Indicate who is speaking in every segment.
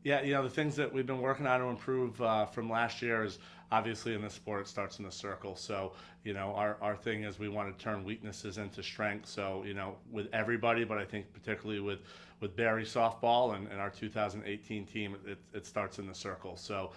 Speaker 1: Yeah, the things that we've been working on to improve from last year is obviously in this sport it starts in the circle. So, our thing is we want to turn weaknesses into strength. So, with everybody, but I think particularly with Barry softball and our 2018 team, it starts in the circle. So,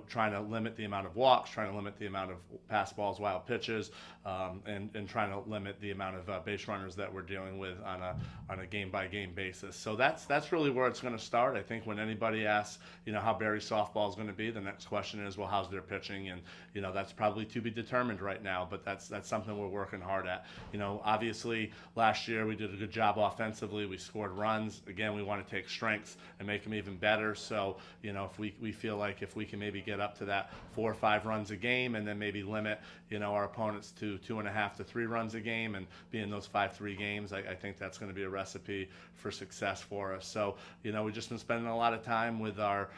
Speaker 1: trying to limit the amount of walks, trying to limit the amount of pass balls, wild pitches, and trying to limit the amount of base runners that we're dealing with on a game by game basis. So that's really where it's going to start. I think when anybody asks, how Barry softball is going to be, the next question is, well, how's their pitching? And that's probably to be determined right now, but that's something we're working hard at. Obviously last year we did a good job offensively. We scored runs. Again, we want to take strengths and make them even better. So, if we feel like if we can maybe get up to that 4 or 5 runs a game, and then maybe limit, our opponents to 2.5 to 3 runs a game, and be in those 5-3 games, I think that's going to be a recipe for success for us. So, we've just been spending a lot of time with our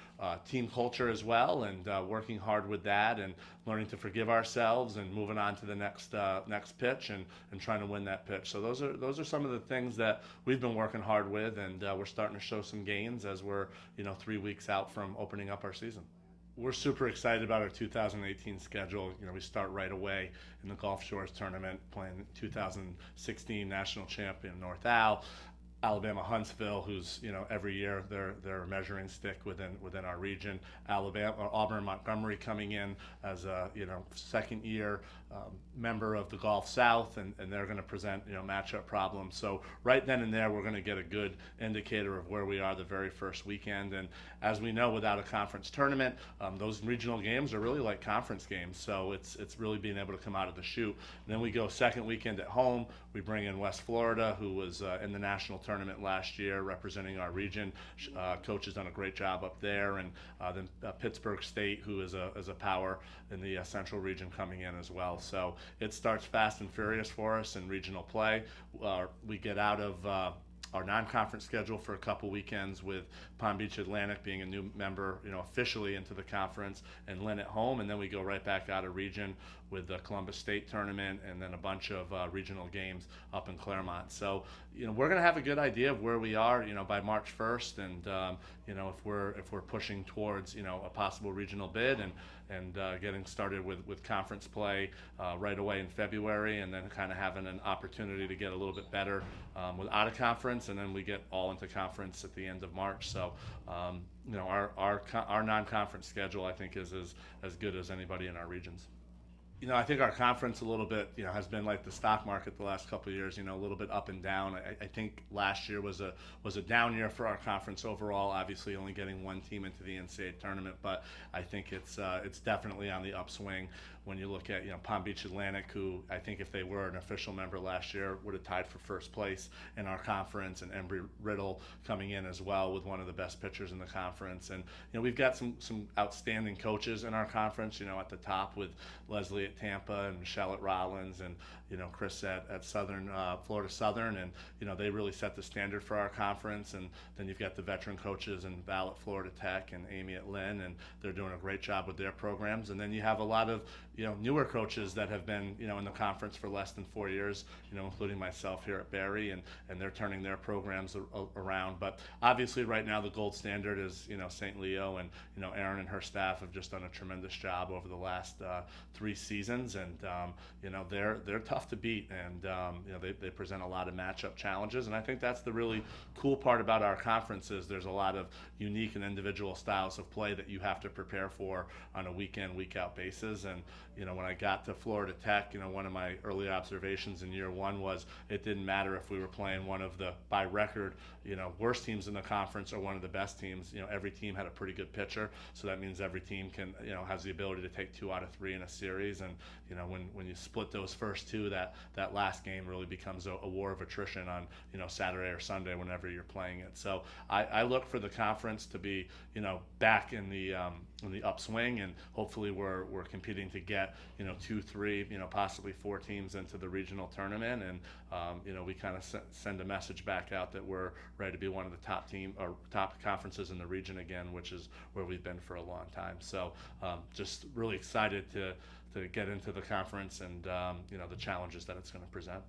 Speaker 1: team culture as well, and working hard with that, and learning to forgive ourselves, and moving on to the next pitch, and trying to win that pitch. So those are some of the things that we've been working hard with, and we're starting to show some gains as we're 3 weeks out from opening up our season. We're super excited about our 2018 schedule. We start right away in the Gulf Shores tournament, playing 2016 national champion North Alabama Huntsville, who's every year they're a measuring stick within our region. Auburn Montgomery coming in as a second year member of the Gulf South, and they're going to present matchup problems. So right then and there we're going to get a good indicator of where we are the very first weekend. And as we know, without a conference tournament, those regional games are really like conference games. So it's really being able to come out of the chute. And then we go second weekend at home. We bring in West Florida, who was in the national tournament last year representing our region. Coach has done a great job up there, and then Pittsburgh State, who is a power in the central region, coming in as well. So it starts fast and furious for us in regional play. We get out of our non-conference schedule for a couple weekends with Palm Beach Atlantic being a new member, officially into the conference, and Lynn at home, and then we go right back out of region with the Columbus State tournament, and then a bunch of regional games up in Claremont. So, we're going to have a good idea of where we are, by March 1st, and if we're pushing towards, a possible regional bid, and getting started with conference play right away in February, and then kind of having an opportunity to get a little bit better with out of conference, and then we get all into conference at the end of March. So, our non-conference schedule, I think, is as good as anybody in our regions. I think our conference a little bit, has been like the stock market the last couple of years, a little bit up and down. I think last year was a down year for our conference overall, obviously only getting one team into the NCAA tournament, but I think it's definitely on the upswing. When you look at, Palm Beach Atlantic, who I think if they were an official member last year would have tied for first place in our conference, and Embry-Riddle coming in as well with one of the best pitchers in the conference. And, we've got some outstanding coaches in our conference, at the top with Leslie at Tampa, and Michelle at Rollins, and Chris at Southern Florida Southern, and they really set the standard for our conference. And then you've got the veteran coaches and Val at Florida Tech, and Amy at Lynn, and they're doing a great job with their programs. And then you have a lot of newer coaches that have been in the conference for less than 4 years, including myself here at Barry, and they're turning their programs around. But obviously right now the gold standard is St. Leo, and Erin and her staff have just done a tremendous job over the last 3 seasons, and they're tough to beat, and they present a lot of matchup challenges. And I think that's the really cool part about our conference is there's a lot of unique and individual styles of play that you have to prepare for on a week in, week out basis. And when I got to Florida Tech, one of my early observations in year one was it didn't matter if we were playing one of the, by record, worst teams in the conference or one of the best teams. Every team had a pretty good pitcher, so that means every team can, has the ability to take 2 out of 3 in a series. And when you split those first 2, that last game really becomes a war of attrition on Saturday or Sunday whenever you're playing it. So I look for the conference to be back in the upswing, and hopefully we're competing to get 2, 3, possibly 4 teams into the regional tournament, and we kind of send a message back out that we're ready to be one of the top conferences in the region again, which is where we've been for a long time. So just really excited to get into the conference, and the challenges that it's going to present.